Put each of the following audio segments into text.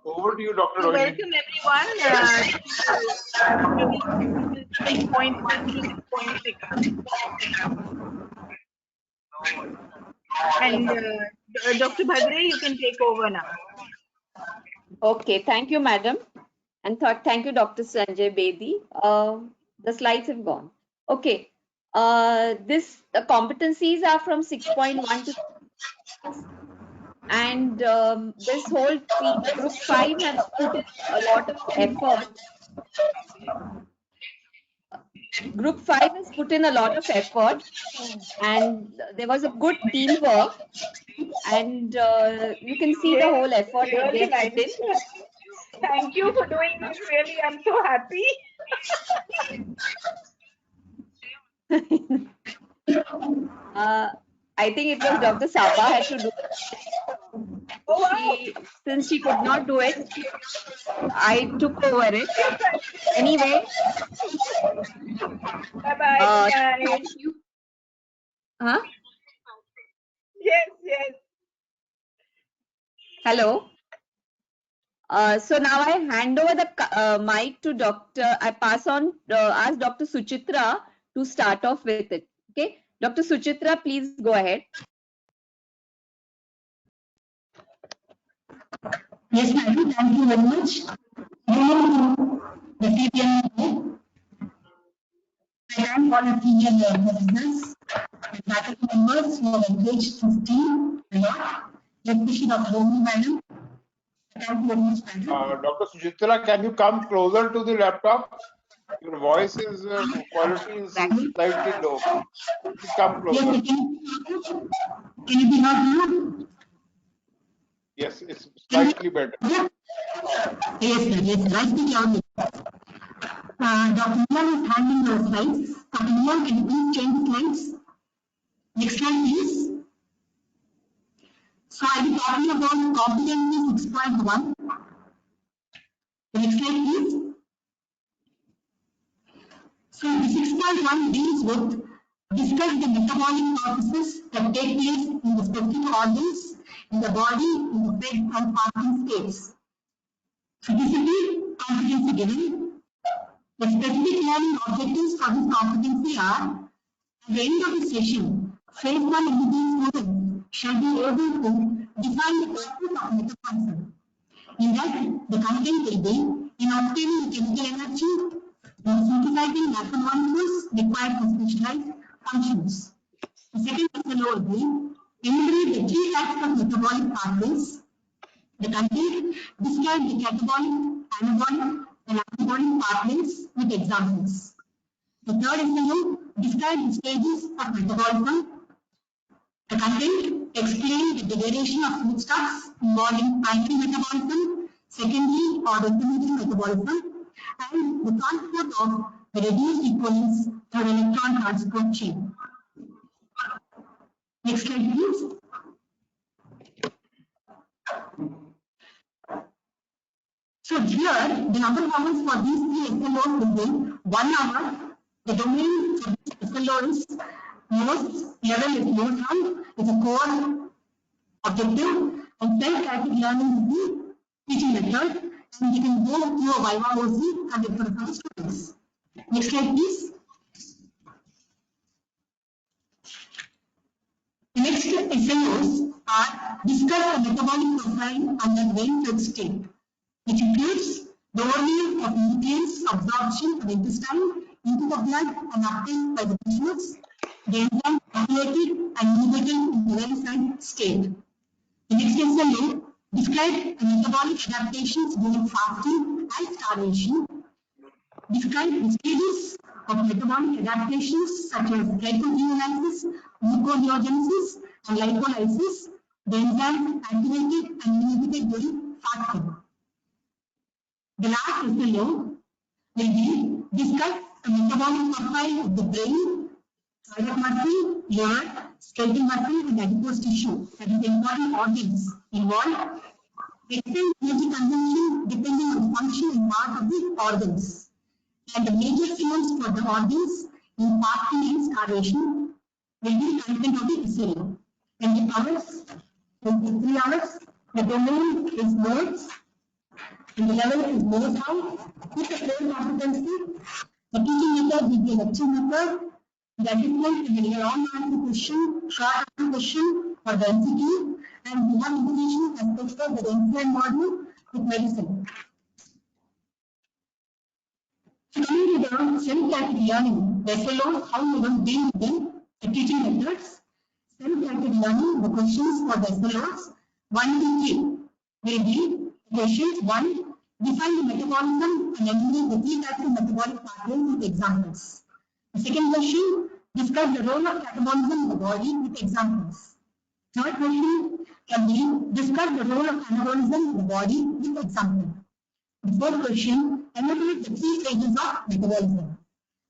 Over to you, Dr. Rohini. Welcome everyone. 6.1 to 6.6. And Dr. Bhadre, you can take over now. Okay, thank you, madam. And thank you, Dr. Sanjay Bedi. The slides have gone. Okay. The competencies are from 6.1 to 6. And this whole team, group 5, has put in a lot of effort. Group 5 has put in a lot of effort, and there was a good teamwork. And you can see the whole effort that they put in. Thank you for doing this. Really, I'm so happy. I think it was Dr. Saba had to do it. Oh, wow. Since she could not do it, I took over it. Anyway. Bye-bye. Thank you. Huh? Yes, yes. Hello. So now I hand over the mic to Dr. I pass on, ask Dr. Suchitra to start off with it. Okay. Dr. Suchitra, please go ahead. Yes, madam. Thank you very much. The CPM, I thank all the senior officers and faculty members who have engaged this team a lot, especially Dr. Romi, madam. Thank you very much, madam. Dr. Suchitra, can you come closer to the laptop? Your voice is quality is slightly low. Please come closer. Yes, can you be heard now? Yes, it's slightly better. Yes, sir. Yes, sir. I speak loudly. Dr. Milan is handling the slides. Dr. Milan, can you please change the slides? Next slide, please. So I'll be talking about competency 6.1. The next slide, please. So the 6.1 deals with discuss the metabolic processes that take place in the specific organs in the body in the fed and fasting states. So this will be competency given. The specific learning objectives for this competency are, at the end of the session, phase 1 MBBS students shall be able to define the purpose of metabolism. In that, the content will be in obtaining chemical energy, in synthesizing macromolecules required for specialized functions. The second lesson will be enumerate the 3 types of metabolic pathways. The content describe the catabolic, anabolic, and anabolic pathways with examples. The third SLO describe the stages of metabolism. The content explain the degradation of foodstuffs involving primary metabolism, secondary or intermediate metabolism, and the transport of the reduced equivalents through electron transport chain. Next slide, please. So here, the number of hours for these 3 SLOs will be 1 hour. The domain for this SLO is most level is low sound, is a core objective, and self-directed learning is the teaching method, and you can go through a Viva OC conducted for the students. Next slide, please. The next SLOs are discuss the metabolic profile under brain-fed state, which includes the overview of nutrients absorption from the intestine into the blood and obtained by the tissues, the enzyme activated and inhibited in the well-fed state. The next SLO describe the metabolic adaptations during fasting and starvation. Describe the stages of metabolic adaptations such as glycogenesis, gluconeogenesis, and lipolysis, the enzymes activated and inhibited during fasting. The last SLO will be discuss the metabolic profile of the brain, cardiac muscle, liver, skeletal muscle, and adipose tissue, that is the important organs involved. Extent energy consumption depending on the function and part of the organs. And the major fuels for the organs in fasting and starvation will be content of the SLO. And the hours will be 3 hours The domain is nodes, and the level is low sound. With the core competency, the teaching method will be a lecture method. The difference is a long answer question, short answer question for the MCQ, and we have information as specified by the NCR module with medicine. So coming to the self-directed learning, the SLOs, how we will deal with them, the teaching methods, self-directed learning, the questions for the SLOs, 1 to 3 will be questions 1, define the metabolism and enumerate the three types of metabolic pathways with examples. The second question, describe the role of catabolism in the body with examples. Third question can be, describe the role of anabolism in the body with example. The fourth question, enumerate the three phases of metabolism.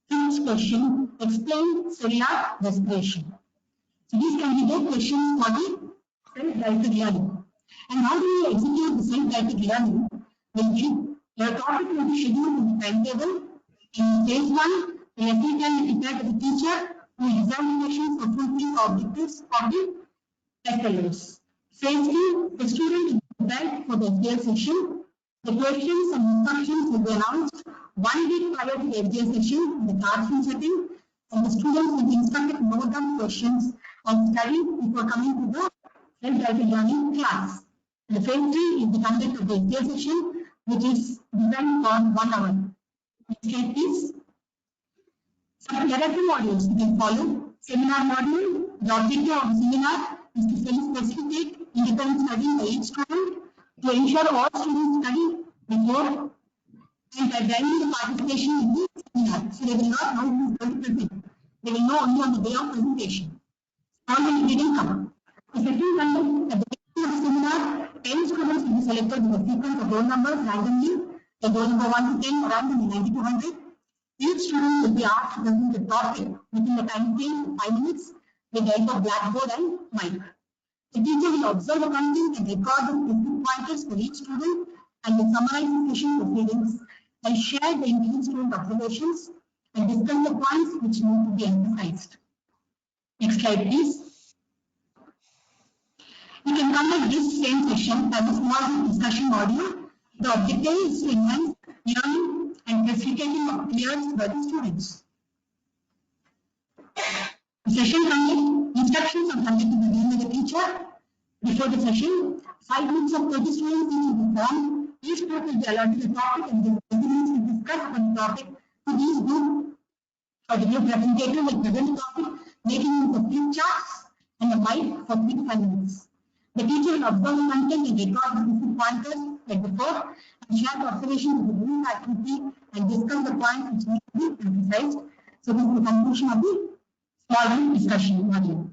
Fifth question, explain cellular respiration. So these can be the questions for the self-directed learning. And how do we execute the self-directed learning? Will be, your topic will be scheduled in the timetable. In phase 1, the lesson can be prepared by the teacher who will design the questions for fulfilling the objectives of the SLOs. Phase 2, the student is prepared for the SDL session. The questions and instructions will be announced 1 week prior to the SDL session in the classroom setting, and the students will be instructed to note down questions and study before coming to the self-directed learning class. The phase 3 is the conduct of the SDL session, which is designed for 1 hour. Next slide, please. So there are 2 modules you can follow. Seminar module, the objective of the seminar is to facilitate independent study by each student, to ensure all students study before and by driving the participation in the seminar. So they will not know who is going to present. They will know only on the day of presentation. All the didn't come. The second conduct at the beginning of the seminar, 10 students will be selected with a sequence of roll numbers randomly, like roll number 1 to 10 randomly 90 to 100. Each student will be asked to present the topic within the time frame of 5 minutes with the help of blackboard and mic. The teacher will observe the content and record the specific pointers for each student and will summarize the session proceedings and share the individual student observations and discuss the points which need to be emphasized. Next slide, please. You can conduct this same session as a small discussion module. The objective is to enhance learning and facilitating of peers by the students. The session conduct, instructions are conducted by the teacher. Before the session, 5 groups of 30 students each will be formed. Each group will be allotted a topic and give 20 minutes to discuss on the topic. To each group, or the group representative will present the topic, making use of flip charts and a mic for 3 to 5 minutes. The teacher will observe the content and record the specific pointers like before, and share the observations of the group activity and discuss the points which need to be emphasized. So this is the conclusion of the small discussion module.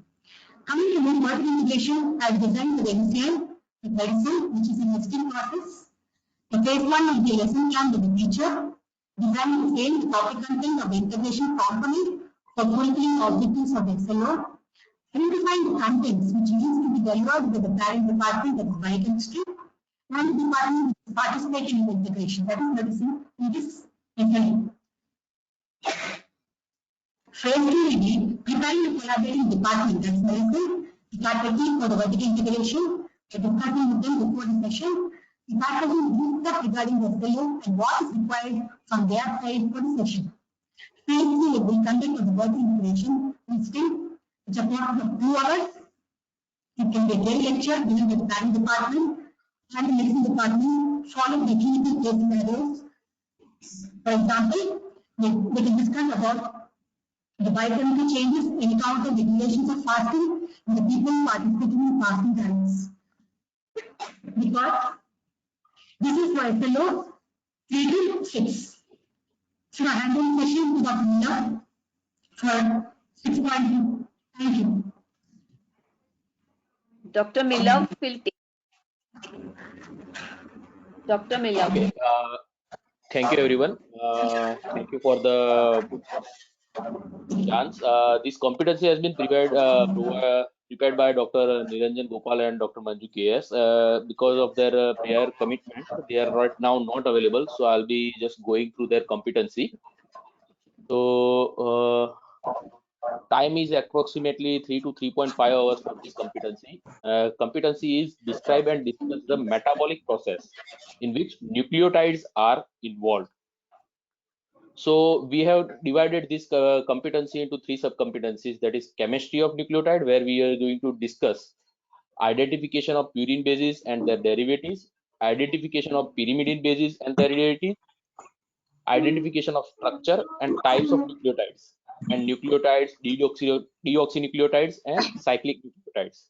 Coming to the vertical integration as designed by the NCL with medicine, which is an nesting process. The phase 1 will be a lesson plan by the teacher, designing the same topic content of the integration component for fulfilling objectives of the SLO. Identifying the contents which needs to be delivered by the parent department, that is biochemistry, and the department participating in the integration, that is medicine, in this SLO. Phase 2 will be preparing the collaborating department, that is medicine, to start working for the vertical integration, discussing with them before the session, discussing discuss regarding the SLO and what is required from their side for the session. Phase 3 will be conduct of the vertical integration instead, which are part of 2 hours. It can be a daily lecture given by the parent department and the medicine department, followed by clinical case scenarios. For example, they can discuss about the biochemical changes encountered in relations of fasting in the people participating in fasting times. Because this is for SLO 3 to 6. So I hand over the session to Dr. Miller for 6.2. Thank you. Dr. Miller will take. Dr. Miller. Okay. Thank you, everyone. Thank you for the good chance. This competency has been prepared by Dr. Niranjan Gopal and Dr. Manju KS. Because of their prior commitment, they are right now not available. So I'll be just going through their competency. So Time is approximately 3 to 3.5 hours for this competency. Competency is describe and discuss the metabolic process in which nucleotides are involved. So we have divided this competency into three sub-competencies, that is chemistry of nucleotide, where we are going to discuss identification of purine bases and their derivatives, identification of pyrimidine bases and their derivatives, identification of structure and types of nucleotides, and nucleotides, deoxynucleotides and cyclic nucleotides.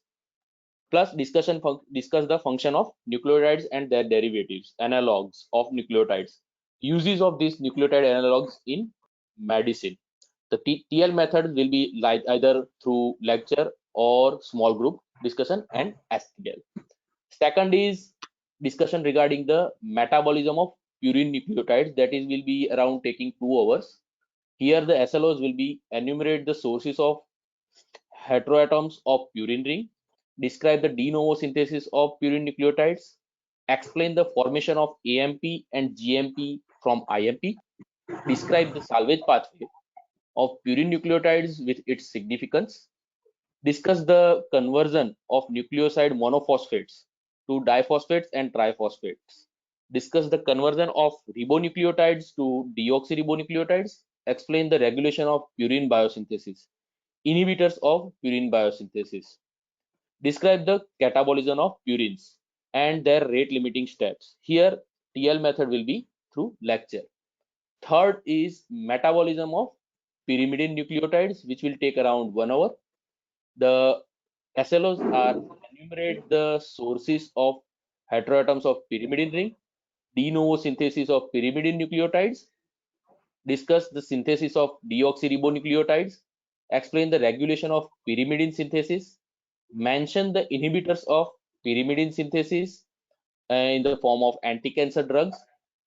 Plus discuss the function of nucleotides and their derivatives, analogs of nucleotides, uses of these nucleotide analogs in medicine. The TL method will be like either through lecture or small group discussion and STL. Second is discussion regarding the metabolism of purine nucleotides, that is will be around taking 2 hours. Here the SLOs will be enumerate the sources of heteroatoms of purine ring, describe the de novo synthesis of purine nucleotides, explain the formation of AMP and GMP from IMP, describe the salvage pathway of purine nucleotides with its significance, discuss the conversion of nucleoside monophosphates to diphosphates and triphosphates, discuss the conversion of ribonucleotides to deoxyribonucleotides, explain the regulation of purine biosynthesis, inhibitors of purine biosynthesis, describe the catabolism of purines and their rate limiting steps. Here TL method will be through lecture. Third is metabolism of pyrimidine nucleotides, which will take around 1 hour. The SLOs are enumerate the sources of heteroatoms of pyrimidine ring, de novo synthesis of pyrimidine nucleotides, discuss the synthesis of deoxyribonucleotides, explain the regulation of pyrimidine synthesis, mention the inhibitors of pyrimidine synthesis in the form of anti-cancer drugs,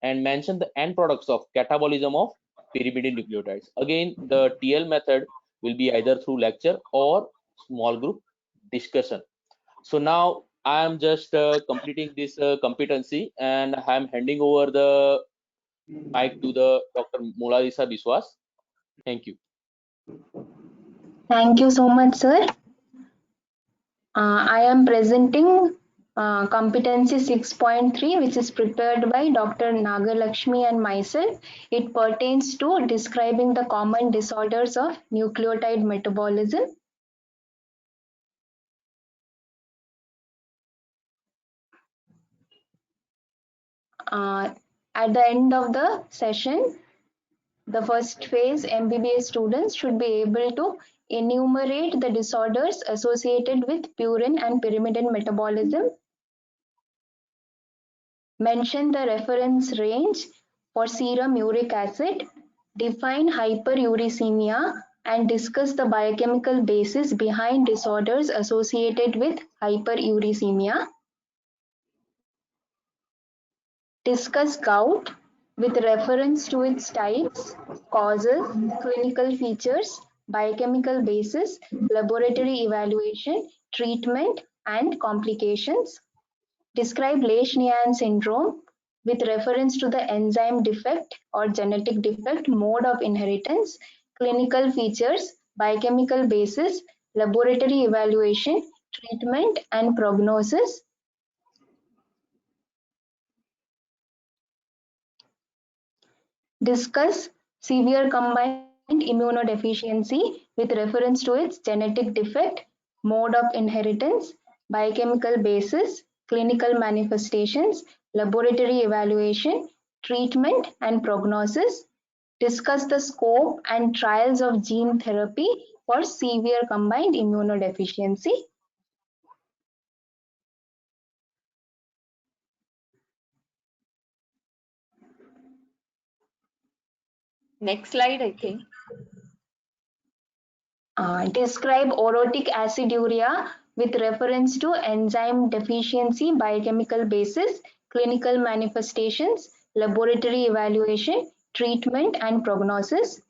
and mention the end products of catabolism of pyrimidine nucleotides. Again, the TL method will be either through lecture or small group discussion. So now I am just completing this competency, and I am handing over the mic to the Dr. Molalisa Biswas. Thank you. Thank you so much, sir. I am presenting competency 6.3, which is prepared by Dr. Nagalakshmi and myself. It pertains to describing the common disorders of nucleotide metabolism. At the end of the session, the first phase MBBS students should be able to enumerate the disorders associated with purine and pyrimidine metabolism, mention the reference range for serum uric acid, define hyperuricemia, and discuss the biochemical basis behind disorders associated with hyperuricemia. Discuss gout with reference to its types, causes, clinical features, biochemical basis, laboratory evaluation, treatment, and complications. Describe Lesch-Nyhan syndrome with reference to the enzyme defect or genetic defect, mode of inheritance, clinical features, biochemical basis, laboratory evaluation, treatment, and prognosis. Discuss severe combined immunodeficiency with reference to its genetic defect, mode of inheritance, biochemical basis, clinical manifestations, laboratory evaluation, treatment, and prognosis. Discuss the scope and trials of gene therapy for severe combined immunodeficiency. Next slide, I think. Describe orotic aciduria with reference to enzyme deficiency, biochemical basis, clinical manifestations, laboratory evaluation, treatment, and prognosis.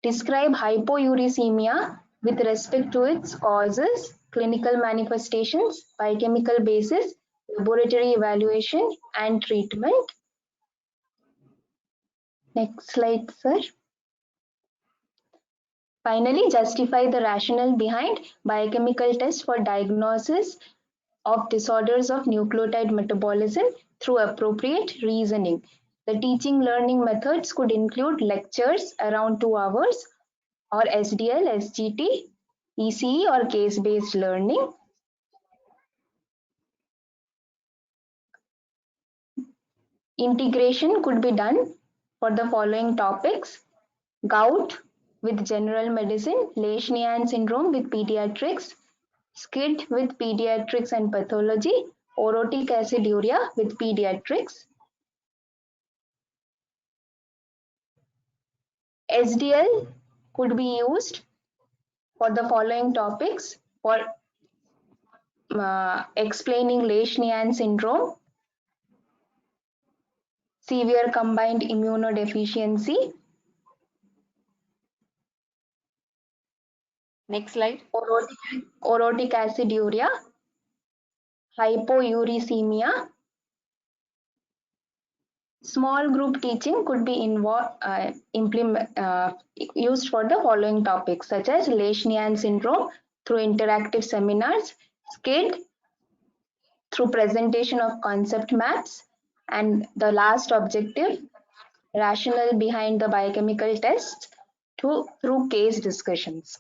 Describe hypouricemia with respect to its causes, clinical manifestations, biochemical basis, laboratory evaluation, and treatment. Next slide, sir. Finally, justify the rationale behind biochemical tests for diagnosis of disorders of nucleotide metabolism through appropriate reasoning. The teaching learning methods could include lectures around 2 hours or SDL, SGT, ECE or case-based learning. Integration could be done for the following topics: gout with general medicine, Leishman syndrome with pediatrics, SCID with pediatrics and pathology, orotic aciduria with pediatrics. SDL could be used for the following topics: for explaining Leishman syndrome, severe combined immunodeficiency, Next slide. orotic aciduria, hypouricemia. Small group teaching could be used for the following topics such as Leishman syndrome through interactive seminars, SCID through presentation of concept maps, and the last objective, rationale behind the biochemical tests through case discussions.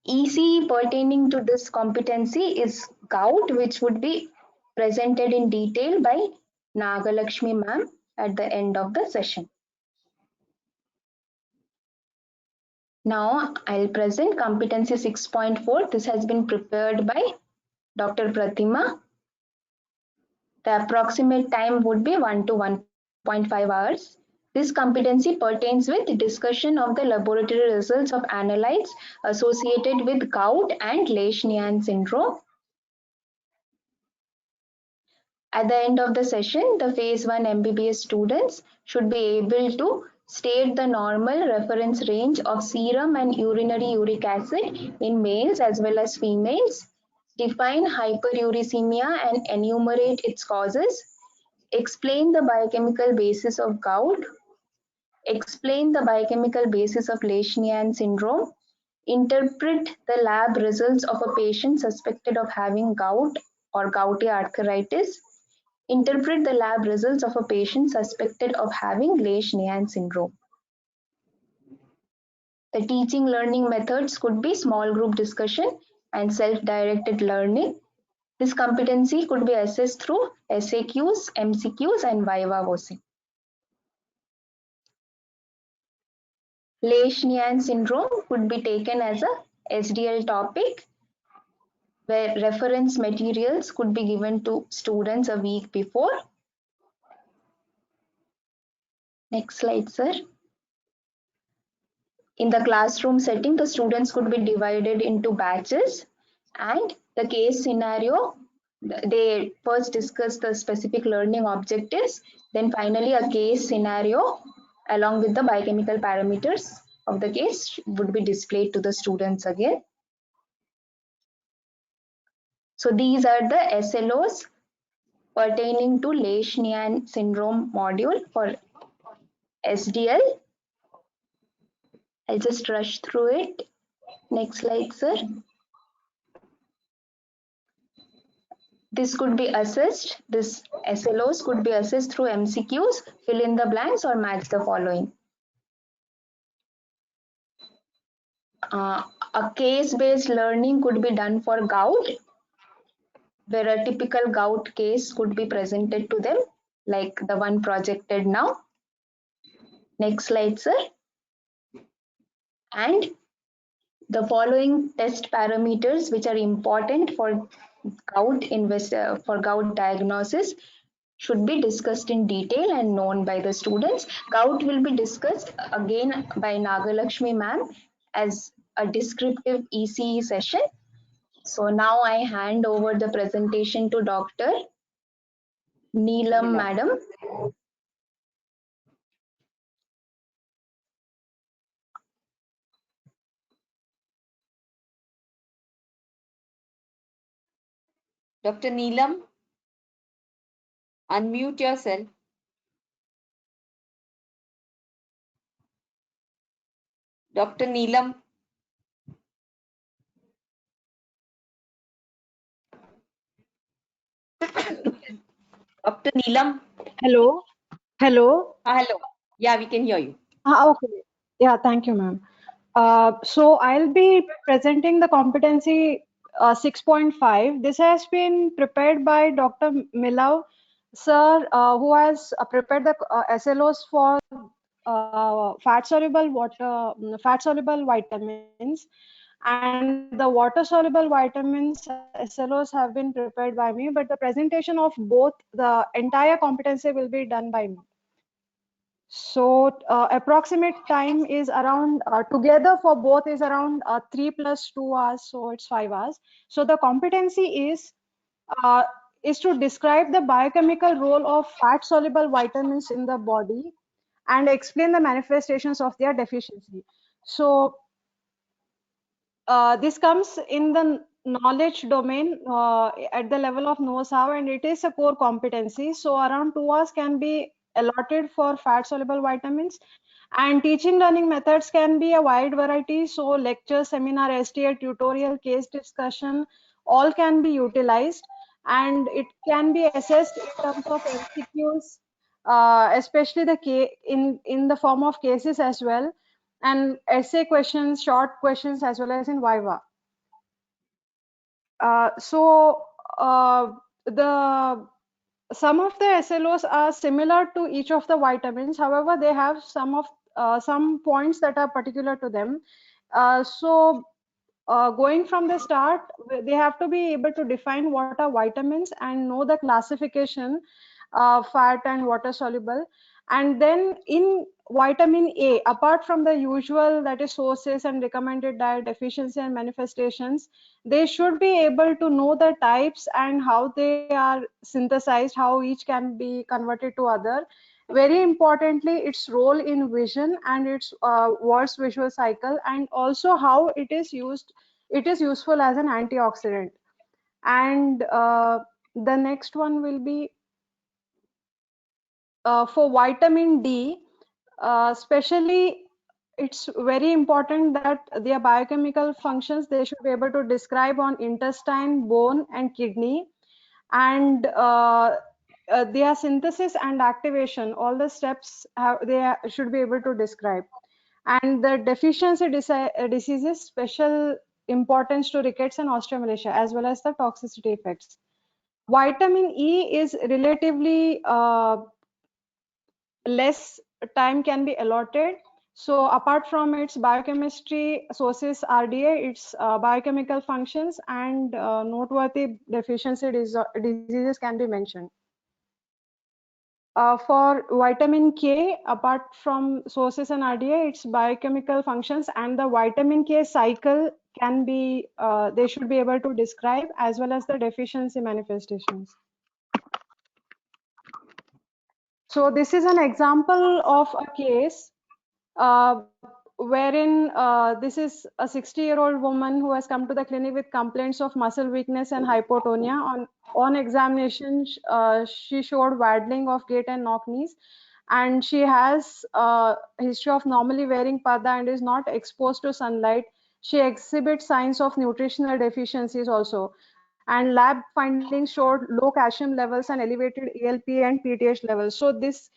ECE pertaining to this competency is gout, which would be presented in detail by Nagalakshmi ma'am at the end of the session. Now I'll present competency 6.4. This has been prepared by Dr. Pratima. The approximate time would be 1 to 1.5 hours. This competency pertains with discussion of the laboratory results of analytes associated with gout and Leishman syndrome. At the end of the session, the phase 1 MBBS students should be able to state the normal reference range of serum and urinary uric acid in males as well as females, define hyperuricemia and enumerate its causes, explain the biochemical basis of gout, explain the biochemical basis of Leishman syndrome, interpret the lab results of a patient suspected of having gout or gouty arthritis, interpret the lab results of a patient suspected of having Leishman syndrome. The teaching learning methods could be small group discussion and self-directed learning. This competency could be assessed through SAQs, MCQs, and Viva voce. Leishman syndrome could be taken as a SDL topic where reference materials could be given to students a week before. Next slide, sir. In the classroom setting, the students could be divided into batches, and the case scenario, they first discuss the specific learning objectives, then finally a case scenario along with the biochemical parameters of the case would be displayed to the students again. So these are the SLOs pertaining to Leishman syndrome module for SDL. I'll just rush through it. Next slide, sir. This could be assessed, this SLOs could be assessed through MCQs, fill in the blanks or match the following. A case-based learning could be done for gout, where a typical gout case could be presented to them, like the one projected now. Next slide, sir. And the following test parameters which are important for gout diagnosis should be discussed in detail and known by the students. Gout will be discussed again by Nagalakshmi ma'am as a descriptive ECE session. So now I hand over the presentation to Dr. Neelam madam. Dr. Neelam, unmute yourself. Dr. Neelam. Dr. Neelam. Hello. Hello. Hello. Yeah, we can hear you. Okay. Yeah, thank you, ma'am. So I'll be presenting the competency 6.5. This has been prepared by Dr. Milav, sir, who has prepared the SLOs for fat-soluble vitamins, and the water-soluble vitamins SLOs have been prepared by me, but the presentation of both, the entire competency will be done by me. So approximate time is around, together for both is around 3 plus 2 hours, so it's 5 hours. So the competency uh, is to describe the biochemical role of fat soluble vitamins in the body and explain the manifestations of their deficiency. So this comes in the knowledge domain at the level of knows how, and it is a core competency. So around 2 hours can be allotted for fat soluble vitamins, and teaching learning methods can be a wide variety. So lecture, seminar, STA, tutorial, case discussion, all can be utilized, and it can be assessed in terms of MCQs, especially in the form of cases as well, and essay questions, short questions, as well as in Viva. So the some of the SLOs are similar to each of the vitamins. However, they have some points that are particular to them. Going from the start, they have to be able to define what are vitamins and know the classification, fat and water soluble. And then in vitamin A, apart from the usual, that is sources and recommended diet, deficiency and manifestations, they should be able to know the types and how they are synthesized, how each can be converted to other. Very importantly, its role in vision and its Ward's visual cycle, and also how it is used. It is useful as an antioxidant. And the next one will be for vitamin D, especially it's very important that their biochemical functions, they should be able to describe on intestine, bone and kidney, and their synthesis and activation, all the steps should be able to describe. And the deficiency diseases, special importance to rickets and osteomalacia, as well as the toxicity effects. Vitamin E is relatively less time can be allotted. So apart from its biochemistry sources RDA, its biochemical functions and noteworthy deficiency diseases can be mentioned. For vitamin K, apart from sources and RDA, its biochemical functions and the vitamin K cycle can be, they should be able to describe, as well as the deficiency manifestations. So this is an example of a case uh, wherein this is a 60-year-old woman who has come to the clinic with complaints of muscle weakness and hypotonia. On examination, she showed waddling of gait and knock knees, and she has a history of normally wearing parda and is not exposed to sunlight. She exhibits signs of nutritional deficiencies also, and lab findings showed low calcium levels and elevated ALP and PTH levels. So this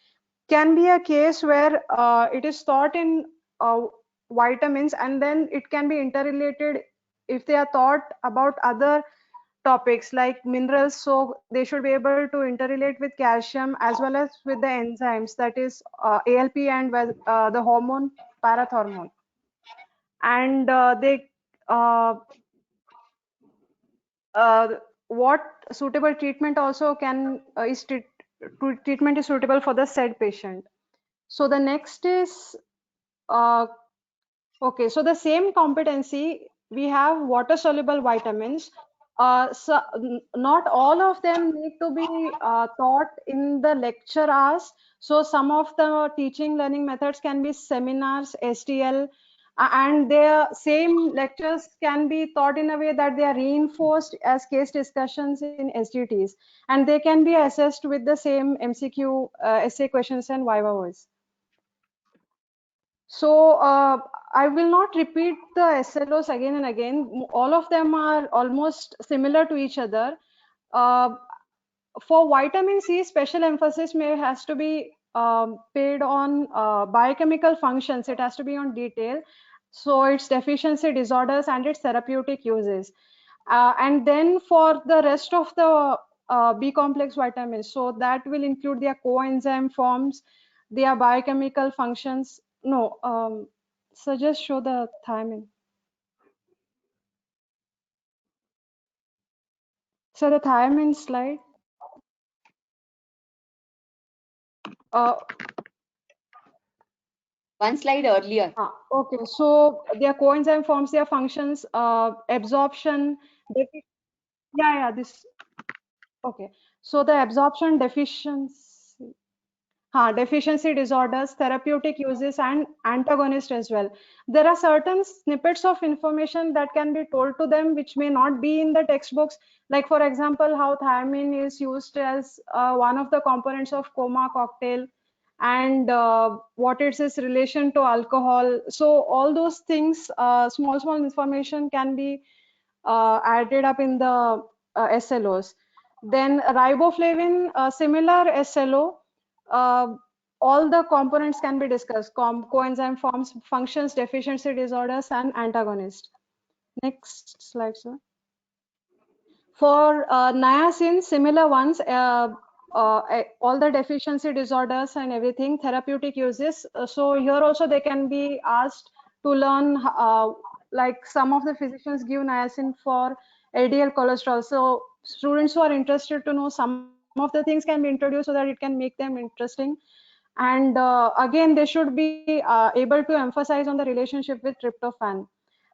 can be a case where it is taught in vitamins, and then it can be interrelated if they are taught about other topics like minerals. So they should be able to interrelate with calcium as well as with the enzymes, that is ALP and the hormone parathormone. And they uh, what suitable treatment also can treatment is suitable for the said patient. So the next is uh, okay, so the same competency, we have water soluble vitamins. Not all of them need to be taught in the lecture hours. So some of the teaching learning methods can be seminars, STL, and their same lectures can be taught in a way that they are reinforced as case discussions in SDTs, and they can be assessed with the same MCQ, essay questions and Viva voice. So I will not repeat the SLOs again and again. All of them are almost similar to each other. Uh, for vitamin C, special emphasis may has to be paid on biochemical functions. It has to be on detail. So its deficiency disorders and its therapeutic uses. And then for the rest of the B complex vitamins, so that will include their coenzyme forms, their biochemical functions. No, so just show the thiamine. So the thiamine slide. Uh, One slide earlier. okay, so their coenzyme forms, their functions, absorption. Yeah, this. Okay, so the absorption deficiency. Deficiency disorders, therapeutic uses, and antagonist as well. There are certain snippets of information that can be told to them which may not be in the textbooks. Like, for example, how thiamine is used as one of the components of coma cocktail, and what is its relation to alcohol. So all those things, small information can be added up in the SLOs. Then riboflavin, similar SLO, uh, all the components can be discussed: coenzyme forms, functions, deficiency disorders, and antagonist. Next slide, sir. For niacin, similar ones, all the deficiency disorders and everything, therapeutic uses. So here also they can be asked to learn, like some of the physicians give niacin for LDL cholesterol. So students who are interested to know some of the things can be introduced so that it can make them interesting. And again, they should be able to emphasize on the relationship with tryptophan.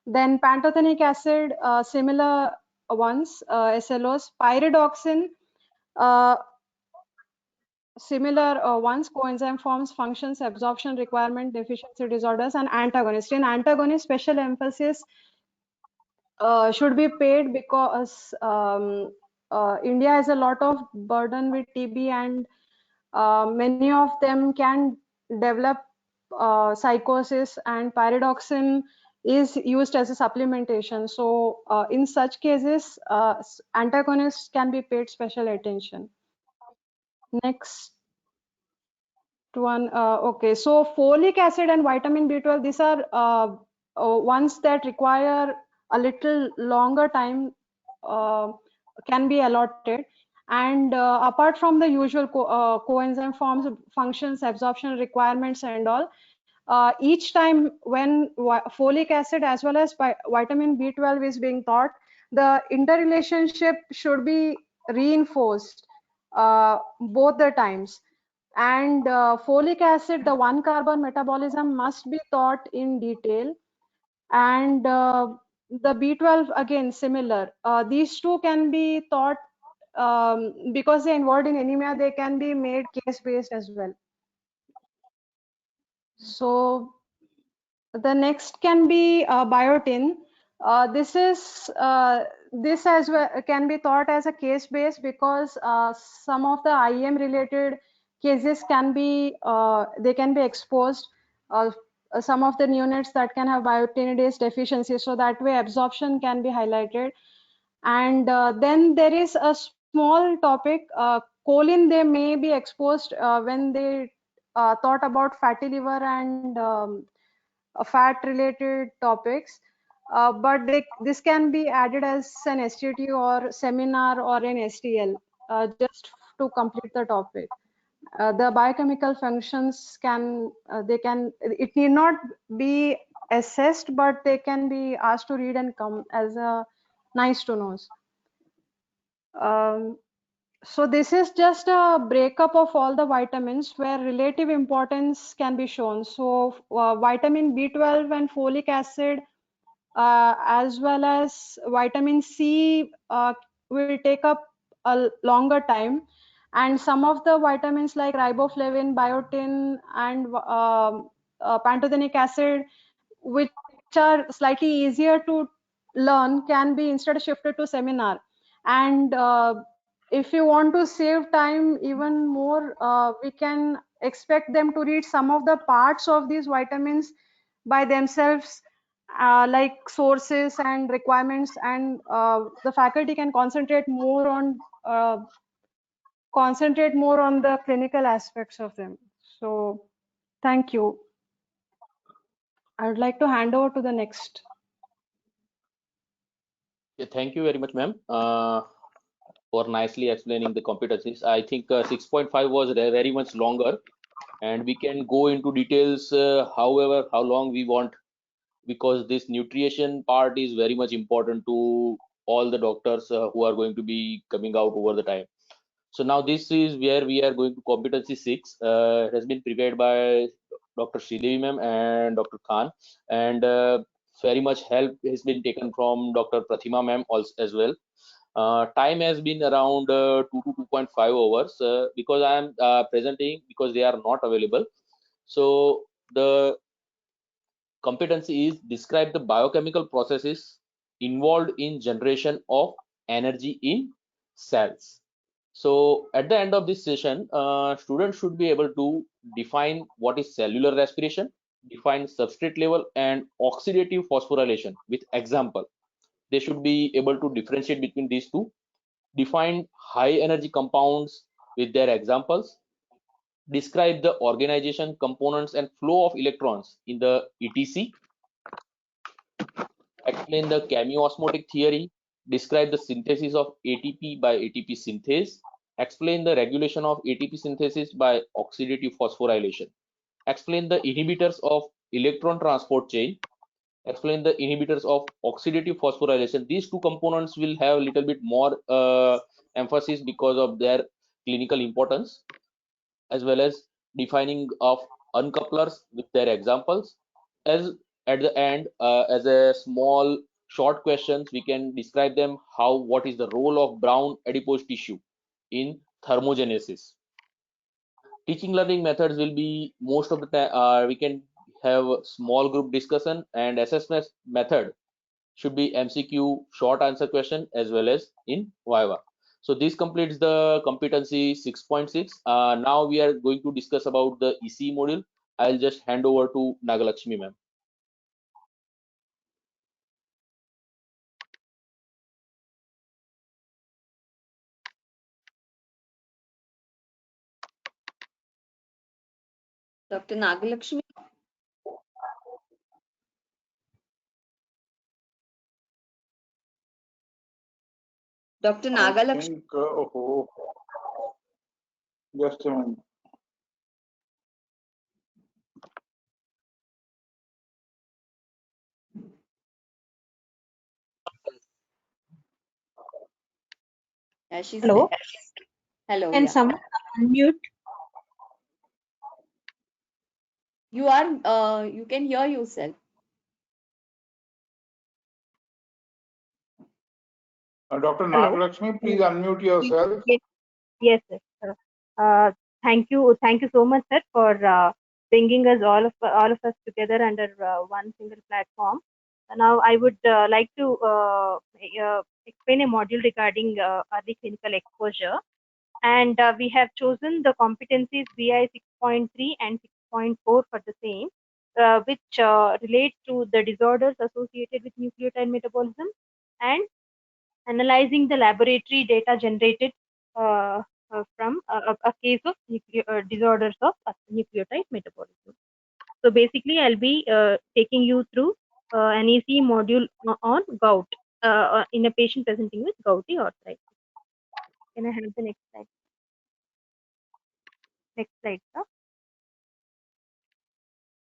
Then pantothenic acid, similar ones, SLOs, pyridoxine, uh, similar ones, coenzyme forms, functions, absorption requirement, deficiency disorders, and antagonist. In antagonist, special emphasis should be paid because India has a lot of burden with TB, and many of them can develop psychosis, and pyridoxine is used as a supplementation. So in such cases, antagonists can be paid special attention. Next one, okay, so folic acid and vitamin B12, these are ones that require a little longer time, uh, can be allotted. And apart from the usual coenzyme forms, functions, absorption requirements, and all, each time when folic acid as well as vitamin B12 is being taught, the interrelationship should be reinforced both the times. And folic acid, the one carbon metabolism must be taught in detail. And the B12, again, similar. These two can be taught because they're involved in anemia, they can be made case-based as well. So the next can be biotin. This is this as well can be thought as a case base because some of the IM related cases can be they can be exposed. Uh, some of the neonates that can have biotinidase deficiency, so that way absorption can be highlighted. And then there is a small topic, choline. They may be exposed when they thought about fatty liver and fat related topics, but this can be added as an STT or seminar or an STL, just to complete the topic. The biochemical functions can they can, it need not be assessed, but they can be asked to read and come as a nice to knows. So this is just a breakup of all the vitamins where relative importance can be shown. So vitamin B12 and folic acid, as well as vitamin C, will take up a longer time. And some of the vitamins like riboflavin, biotin, and pantothenic acid, which are slightly easier to learn, can be instead shifted to seminar. And if you want to save time even more, we can expect them to read some of the parts of these vitamins by themselves, like sources and requirements, and the faculty can concentrate more on the clinical aspects of them. So thank you. I would like to hand over to the next. Yeah, thank you very much, ma'am, for nicely explaining the competencies. I think 6.5 was very much longer, and we can go into details however how long we want, because this nutrition part is very much important to all the doctors who are going to be coming out over the time. So now this is where we are going to competency 6. It has been prepared by Dr. Sridevi ma'am and Dr. Khan, and very much help has been taken from Dr. Pratima ma'am also as well. Time has been around 2 to 2.5 hours because I am presenting because they are not available. So the competency is describe the biochemical processes involved in generation of energy in cells. So at the end of this session, students should be able to define what is cellular respiration, define substrate level and oxidative phosphorylation with example. They should be able to differentiate between these two, define high energy compounds with their examples, describe the organization, components and flow of electrons in the ETC, explain the chemiosmotic theory, describe the synthesis of ATP by ATP synthase, explain the regulation of ATP synthesis by oxidative phosphorylation, explain the inhibitors of electron transport chain, explain the inhibitors of oxidative phosphorylation. These two components will have a little bit more emphasis because of their clinical importance, as well as defining of uncouplers with their examples. As at the end, as a small short questions, we can describe them how what is the role of brown adipose tissue in thermogenesis. Teaching learning methods will be most of the time we can have small group discussion, and assessment method should be MCQ, short answer question, as well as in Viva. So this completes the competency 6.6. Now we are going to discuss about the EC module. I'll just hand over to Nagalakshmi ma'am. Dr. Nagalakshmi. Dr. I Nagalakshmi. think, just a minute. Yeah, she's Hello. there. Hello. Can Yeah. someone unmute? You are. You can hear yourself. Dr. Hello. Nagalakshmi, please unmute yourself. Yes, sir. Thank you so much, sir, for bringing us all of us together under one single platform. Now, I would like to explain a module regarding early clinical exposure, and we have chosen the competencies BI 6.3 and 6.4 for the same, which relate to the disorders associated with nucleotide metabolism and analyzing the laboratory data generated from a case of disorders of nucleotide metabolism. So basically, I'll be taking you through an EC module on gout in a patient presenting with gouty arthritis. Can I have the next slide? Next slide, sir.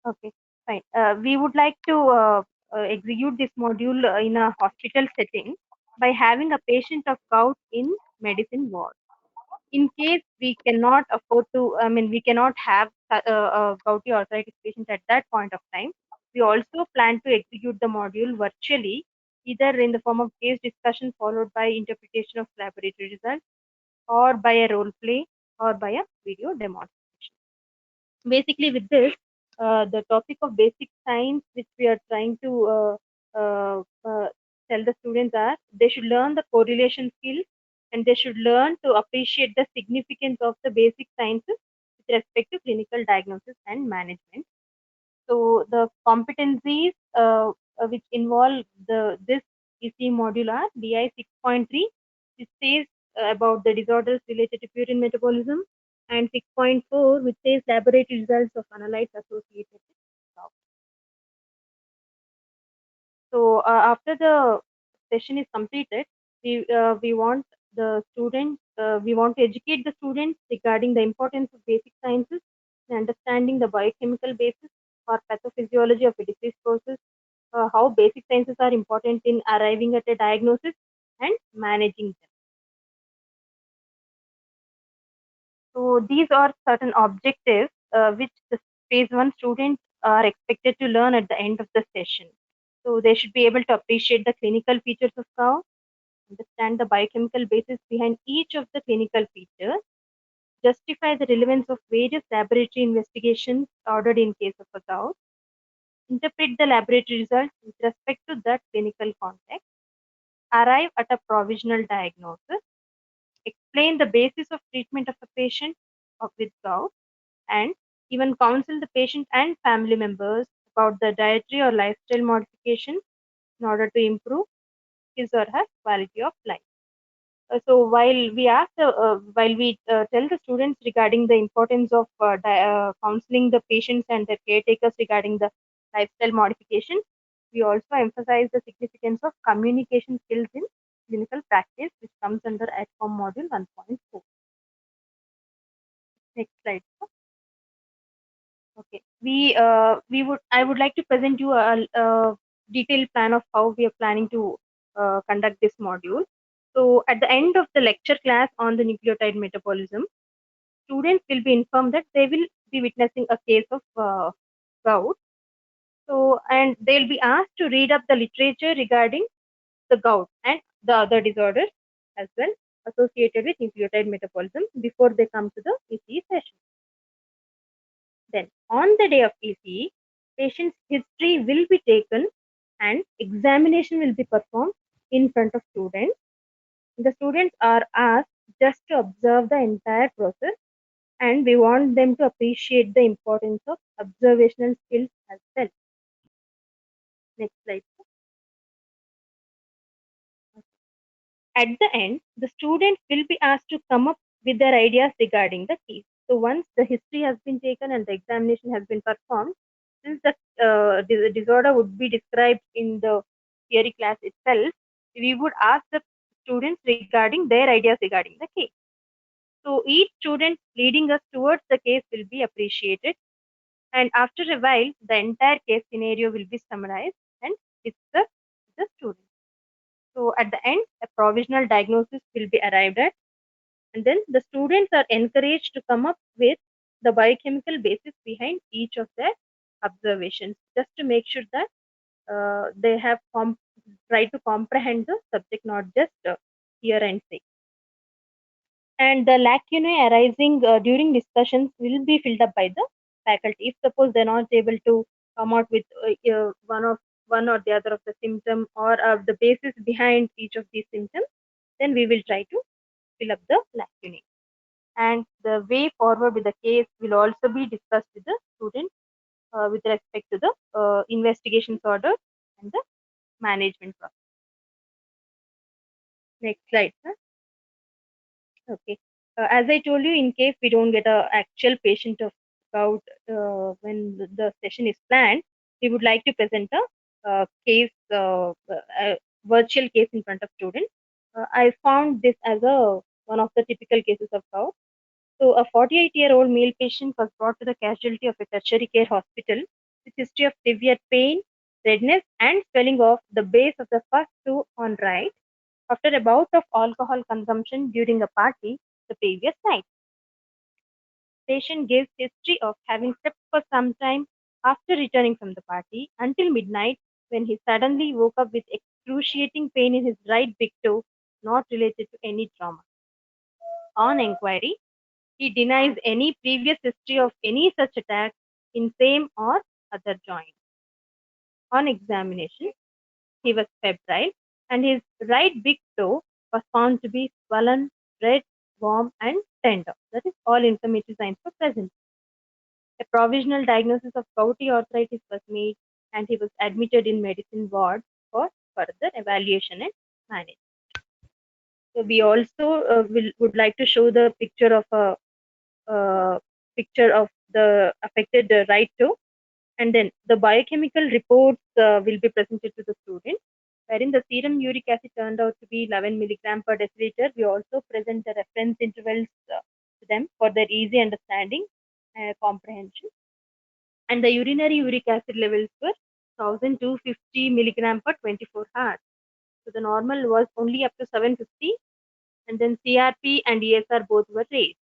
Okay, fine. We would like to execute this module in a hospital setting by having a patient of gout in medicine ward. In case we cannot afford to, we cannot have a gouty arthritis patient at that point of time, we also plan to execute the module virtually, either in the form of case discussion followed by interpretation of laboratory results, or by a role play, or by a video demonstration. Basically, with this, the topic of basic science which we are trying to tell the students are they should learn the correlation skills, and they should learn to appreciate the significance of the basic sciences with respect to clinical diagnosis and management. So the competencies which involve this EC module are DI 6.3, which says about the disorders related to purine metabolism, and 6.4, which says laboratory results of analytes associated with gout. So after the session is completed, we want we want to educate the students regarding the importance of basic sciences and understanding the biochemical basis or pathophysiology of a disease process, how basic sciences are important in arriving at a diagnosis and managing them. So these are certain objectives which the phase 1 students are expected to learn at the end of the session. So they should be able to appreciate the clinical features of cow, understand the biochemical basis behind each of the clinical features, justify the relevance of various laboratory investigations ordered in case of a gout, interpret the laboratory results with respect to that clinical context, arrive at a provisional diagnosis, explain the basis of treatment of a patient with gout, and even counsel the patient and family members about the dietary or lifestyle modifications in order to improve his or her quality of life. So while we tell the students regarding the importance of counseling the patients and the caretakers regarding the lifestyle modifications, we also emphasize the significance of communication skills in clinical practice, which comes under AdCom module 1.4. Next slide. Okay, I would like to present you a detailed plan of how we are planning to conduct this module. So at the end of the lecture class on the nucleotide metabolism, students will be informed that they will be witnessing a case of gout. So, and they'll be asked to read up the literature regarding the gout and the other disorders as well associated with nucleotide metabolism before they come to the ECE session. Then, on the day of ECE, patient's history will be taken and examination will be performed in front of students. The students are asked just to observe the entire process, and we want them to appreciate the importance of observational skills as well. Next slide. At the end, the students will be asked to come up with their ideas regarding the case. So once the history has been taken and the examination has been performed, since the disorder would be described in the theory class itself, we would ask the students regarding their ideas regarding the case. So each student leading us towards the case will be appreciated, and after a while, the entire case scenario will be summarized and discussed with the students. So at the end, a provisional diagnosis will be arrived at, and then the students are encouraged to come up with the biochemical basis behind each of their observations, just to make sure that they have tried to comprehend the subject, not just hear and say. And the lacunae arising during discussions will be filled up by the faculty. If suppose they're not able to come out with one or the other of the symptom or the basis behind each of these symptoms, then we will try to fill up the lacunae. And the way forward with the case will also be discussed with the students with respect to the investigations order and the management process. Next slide, sir. Okay. As I told you, in case we don't get a actual patient of gout when the session is planned, we would like to present a case, a virtual case in front of students. I found this as one of the typical cases of gout. So, a 48-year-old male patient was brought to the casualty of a tertiary care hospital with history of severe pain, redness, and swelling of the base of the first toe on right after a bout of alcohol consumption during a party the previous night. Patient gives history of having slept for some time after returning from the party until midnight when he suddenly woke up with excruciating pain in his right big toe, not related to any trauma. On inquiry, he denies any previous history of any such attack in same or other joint. On examination, he was febrile and his right big toe was found to be swollen, red, warm, and tender. That is, all inflammatory signs were present. A provisional diagnosis of gouty arthritis was made, and he was admitted in medicine ward for further evaluation and management. So we also would like to show the picture of a picture of the affected right toe, and then the biochemical reports will be presented to the student, wherein the serum uric acid turned out to be 11 milligram per deciliter. We also present the reference intervals to them for their easy understanding and comprehension. And the urinary uric acid levels were 1250 milligram per 24 hours. So the normal was only up to 750, and then CRP and ESR both were raised.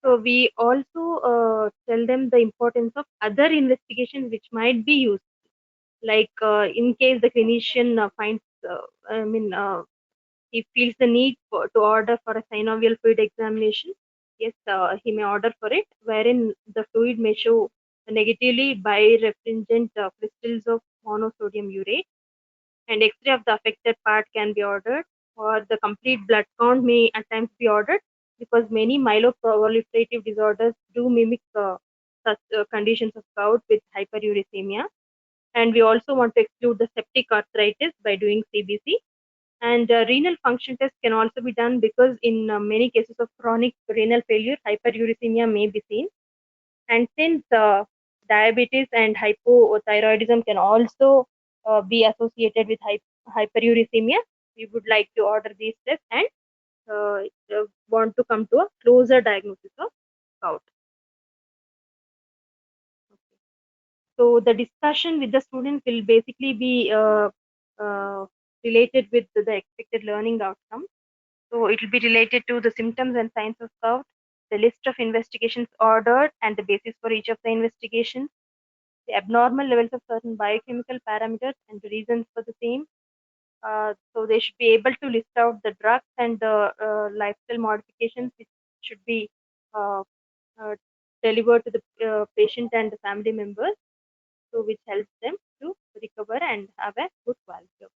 So we also tell them the importance of other investigations which might be used, like in case the clinician finds, he feels the need to order for a synovial fluid examination. Yes, he may order for it, wherein the fluid may show negatively birefringent crystals of monosodium urate, and X-ray of the affected part can be ordered, or the complete blood count may at times be ordered, because many myeloproliferative disorders do mimic such conditions of gout with hyperuricemia. And we also want to exclude the septic arthritis by doing CBC. And renal function test can also be done, because in many cases of chronic renal failure, hyperuricemia may be seen. And since diabetes and hypothyroidism can also be associated with hyperuricemia, we would like to order these tests and want to come to a closer diagnosis of gout. So the discussion with the students will basically be related with the expected learning outcome. So it will be related to the symptoms and signs of gout, the list of investigations ordered and the basis for each of the investigations, the abnormal levels of certain biochemical parameters and the reasons for the same. So they should be able to list out the drugs and the lifestyle modifications which should be uh, uh, delivered to the patient and the family members, so which helps them to recover and have a good quality of life.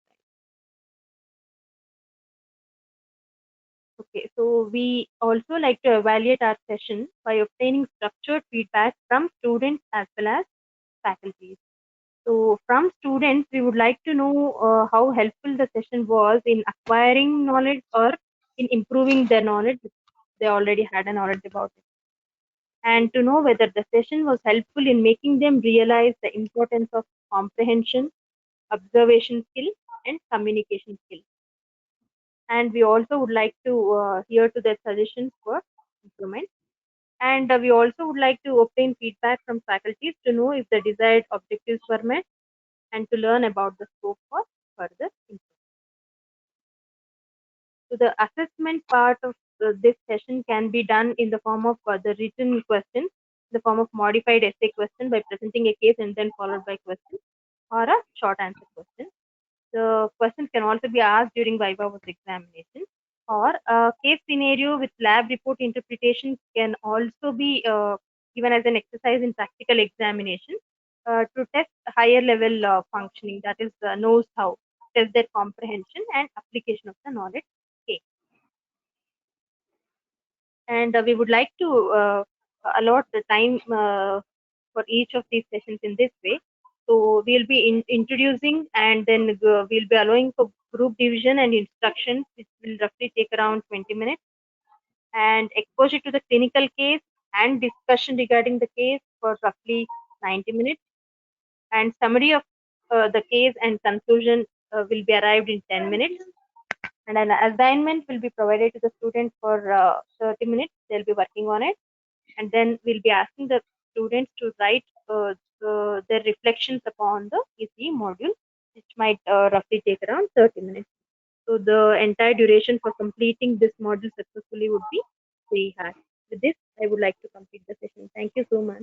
Okay, so we also like to evaluate our session by obtaining structured feedback from students as well as faculties. So from students, we would like to know how helpful the session was in acquiring knowledge or in improving their knowledge if they already had a knowledge about it. And to know whether the session was helpful in making them realize the importance of comprehension, observation skill, and communication skill. And we also would like to hear to their suggestions for improvement. And we also would like to obtain feedback from faculties to know if the desired objectives were met and to learn about the scope for further improvement. So the assessment part of this session can be done in the form of the written questions, the form of modified essay question by presenting a case and then followed by questions, or a short answer question. The questions can also be asked during viva voce examination, or a case scenario with lab report interpretation can also be given as an exercise in practical examination to test higher level functioning, that is knows how, test their comprehension and application of the knowledge. Okay. And we would like to allot the time for each of these sessions in this way. So we'll be introducing, and then we'll be allowing for group division and instructions, which will roughly take around 20 minutes, and exposure to the clinical case and discussion regarding the case for roughly 90 minutes, and summary of the case and conclusion will be arrived in 10 minutes, and an assignment will be provided to the student for 30 minutes. They'll be working on it, and then we'll be asking the students to write their reflections upon the ECE module, which might roughly take around 30 minutes. So the entire duration for completing this module successfully would be 3 hours. With this, I would like to complete the session. Thank you so much.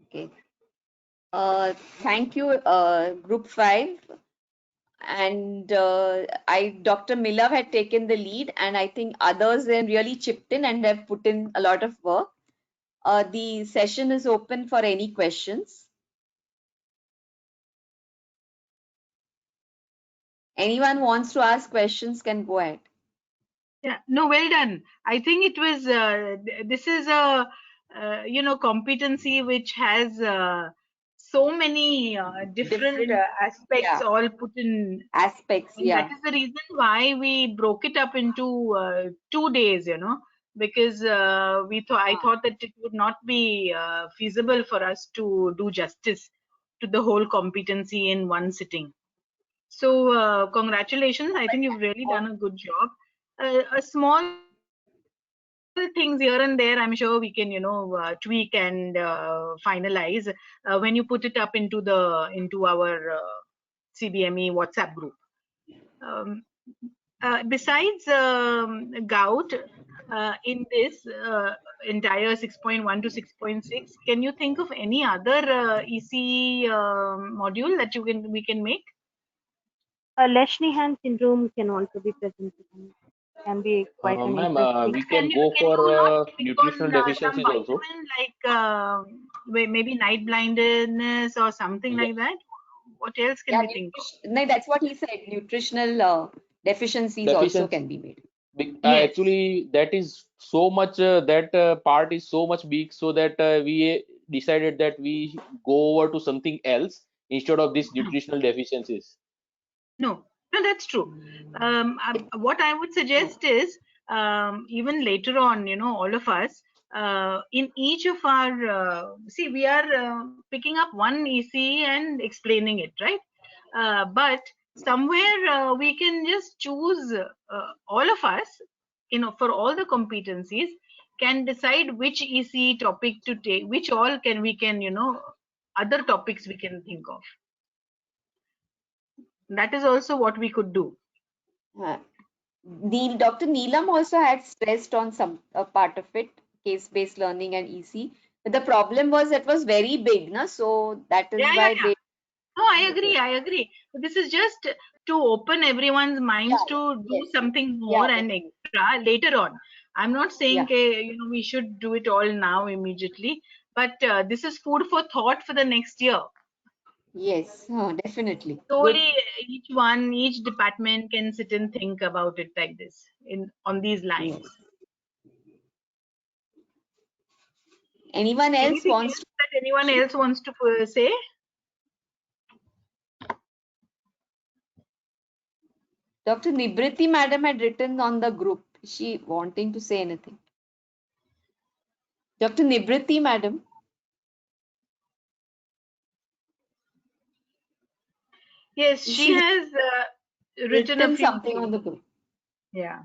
Okay. Thank you, Group 5. And Dr. Milav had taken the lead, and I think others then really chipped in and have put in a lot of work. The session is open for any questions. Anyone wants to ask questions can go ahead. Yeah, no, well done. I think it was, this is a, competency which has so many different aspects yeah, all put in. aspects. And that Yeah. is the reason why we broke it up into 2 days, because I thought that it would not be feasible for us to do justice to the whole competency in one sitting. So congratulations. I think you've really done a good job. A small things here and there, I'm sure we can, tweak and finalize when you put it up into our CBME WhatsApp group. Um, besides gout, in this entire 6.1 to 6.6, can you think of any other EC module that we can make? Leschny-Hand syndrome can also be presented and can be quite an Ma'am, interesting. we Can can you go can for you not pick nutritional on some deficiencies also. vitamin like maybe night blindness or something Yeah, like that? What else can Yeah, we think of? no, that's what he said. Nutritional deficiencies also deficiency. can be made. Yes. Actually, that is so much. That part is so much big, so that we decided that we go over to something else instead of these nutritional deficiencies. No, no, that's true. What I would suggest is even later on, all of us, in each of our, see, we are picking up one EC and explaining it, right? But somewhere we can just choose, all of us, for all the competencies, can decide which EC topic to take, which all we can, other topics we can think of. That is also what we could do. Dr. Neelam also had stressed on some part of it, case-based learning and EC. But the problem was it was very big, na? So that is Yeah. why they. No, I agree. This is just to open everyone's minds Yeah, to do yes, something yeah, more and extra later on. I'm not saying yeah, we should do it all now immediately, but this is food for thought for the next year. yes, definitely. Good. Slowly, each department can sit and think about it like this, on these Yes. lines. Anyone else Anything wants else to? that anyone else wants to say? Dr. Nibriti madam had written on the group. Is she wanting to say anything? Dr. Nibriti madam. Yes, she She has written a written few something on things. the group. Yeah.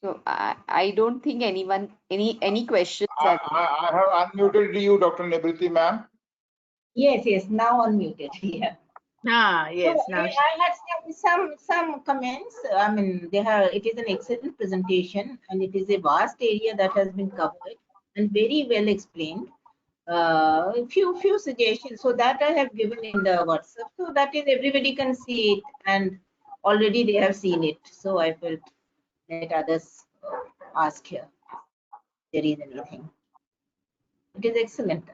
So I don't think anyone any questions I, are there. I, I have unmuted you, Dr. Nibriti, ma'am. Yes, now unmuted. Yeah. So Yes. Now, I had some comments. I mean, it is an excellent presentation, and it is a vast area that has been covered and very well explained. Few suggestions. So that I have given in the WhatsApp, so that is everybody can see it, and already they have seen it. So I felt let others ask here if there is anything. It is excellent.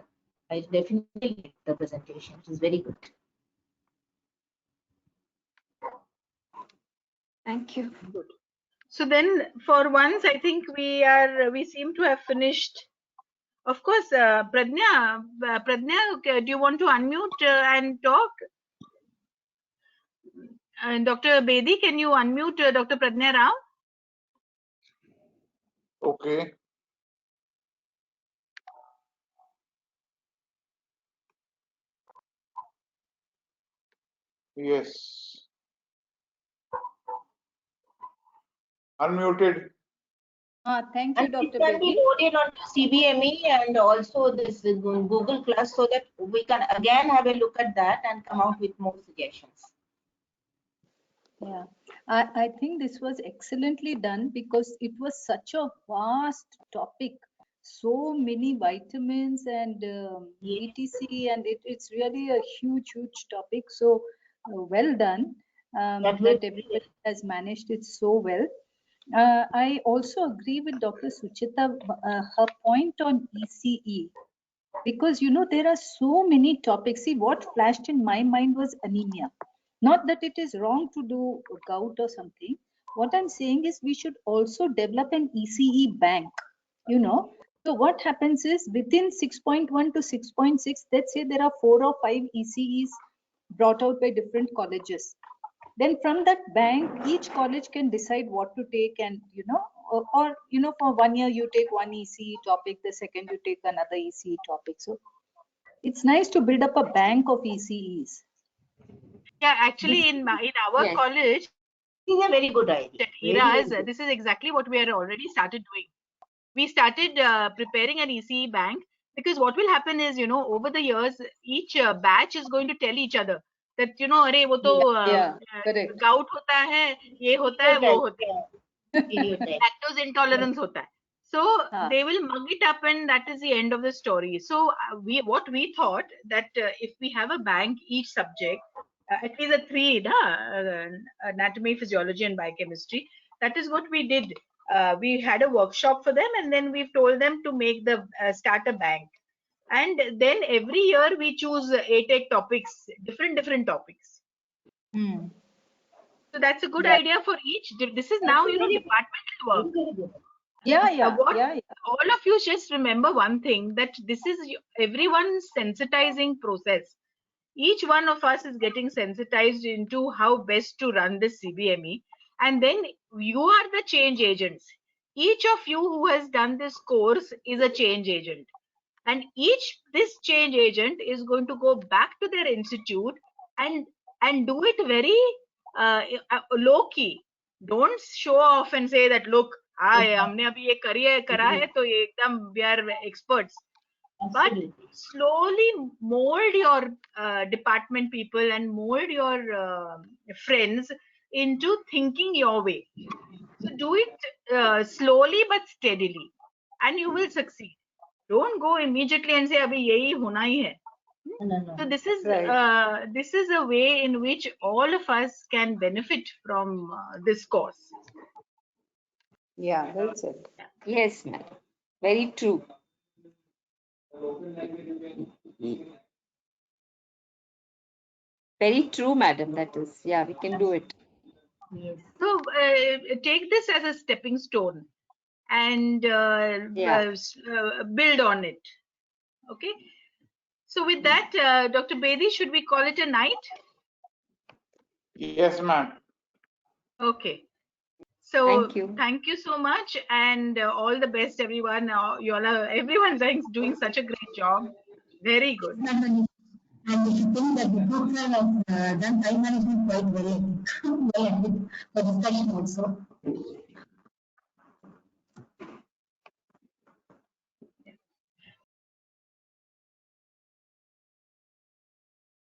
I definitely like the presentation. It is very good. Thank you. good. So then, for once, I think we seem to have finished. Of course, Pradnya, do you want to unmute and talk? Dr. Bedi, can you unmute Dr. Pradnya Rao? Okay. Yes. Unmuted. Thank you, And it Dr. can be Bedi. loaded onto CBME and also this Google Class, so that we can again have a look at that and come out with more suggestions. Yeah, I think this was excellently done because it was such a vast topic, so many vitamins and etc. And it's really a huge topic. So well done that everybody has managed it so well. I also agree with Dr. Suchita, her point on ECE, because there are so many topics. See, what flashed in my mind was anemia. Not that it is wrong to do gout or something. What I'm saying is we should also develop an ECE bank, you know. So what happens is within 6.1 to 6.6, let's say there are 4 or 5 ECEs brought out by different colleges. Then from that bank, each college can decide what to take, and you know, or you know, for 1 year you take one ECE topic, the second you take another ECE topic. So it's nice to build up a bank of ECEs. Yeah, actually, in our Yes. college, This is a very good idea. Very, very good. this is exactly what we are already started doing. We started preparing an ECE bank, because what will happen is, you know, over the years, each batch is going to tell each other that, you know, अरे वो तो Yeah, correct. gout होता है, ये होता है, वो होता है, Stereotype. lactose intolerance होता है. So they will mug it up, and that is the end of the story. So what we thought that if we have a bank each subject, at least a 3, anatomy, physiology, and biochemistry. That is what we did. We had a workshop for them, and then we've told them to make the start a bank. And then every year we choose 8 topics, different topics. Hmm. So that's a good Yeah. idea for each. This is now, you know, departmental work. Very good. Yeah, All of you just remember one thing, that this is everyone's sensitizing process. Each one of us is getting sensitized into how best to run this CBME, and then you are the change agents. Each of you who has done this course is a change agent, and this change agent is going to go back to their institute and do it very low key. Don't show off and say that, look, हमने अभी ये करा है तो ये एकदम we are experts. But slowly mold your department people and mold your friends into thinking your way. So do it slowly but steadily, and you will succeed. Don't go immediately and say abhi yahi hona hi hai. No. So this is a way in which all of us can benefit from this course. Yeah, well said. Yes, ma'am. Very true. Very true, madam. That is, yeah, we can do it. Yes. So take this as a stepping stone and build on it. Okay. So with that, Dr. Bedi, should we call it a night? Yes, ma'am. Okay. So Thank you. So much, and all the best, everyone. Everyone's doing such a great job. Very good. And if you think that the group have done time management quite well, I think, well, and with the discussion also.